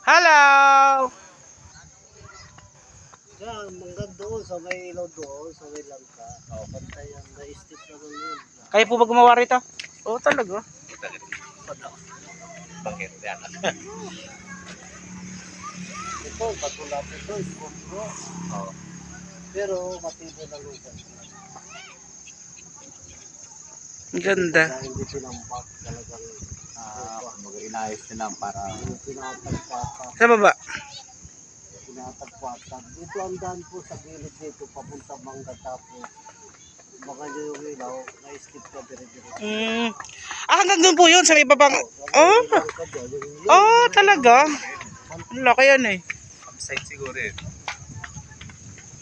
Hello! Yan, hanggang doon sa may ilaw doon, sa may langka. Pantay yan, na-stick naman yun. Kayo po ba gumawa rito? Oo, talaga. Bakit yan? Ito, katulad ito, iskondro. Oo. Pero matibay na lupa. Ang ganda. Kaya hindi tinampak talagang Inayos nyo lang para tinatagpatak. Sa baba. Tinatagpatak. Dito ang daan po sa gilid dito, papunta Mangga tapos. Baka nyo yung ilaw, na-skip ka dire-dire. Hanggang doon po yun sa may babang... Oh, oh talaga. Ang laki yan eh. campsite siguro eh.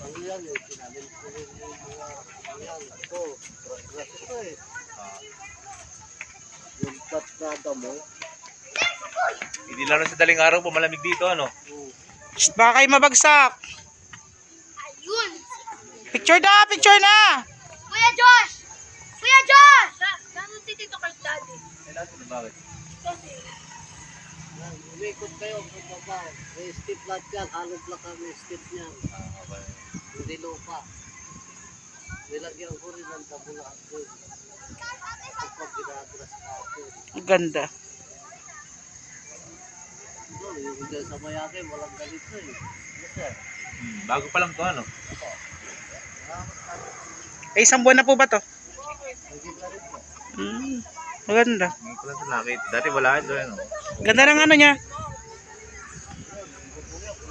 Ano yan eh, pinalim ko rin yung mga, yan, ito, grass ito eh. Yung cut na damo. Hindi lang sa daling araw po malamig dito ano. Shh, baka kayo mabagsak. Ayun! Picture na, picture na. Kuya Josh! Kuya Josh! Saan si Tito Carl Daddy? Bakit? Kasi, Yan, umikot kayo, baba. May step lahat yan, halog lang kami step niyan. Okay. Hindi lupa. Nilagyan ko rin ng tabulaan doon. Ito pag ginadras natin. Ang ganda. Ito, yung dyan sa Mayake, walang ganito eh. Yes, sir. Bago pa lang to ano. Eh, isang buwan na po ba to? Hindi ka rin po. Maganda. Ngayon ko lang ito nakita. Dati wala ito ano. Ganda ng ano niya.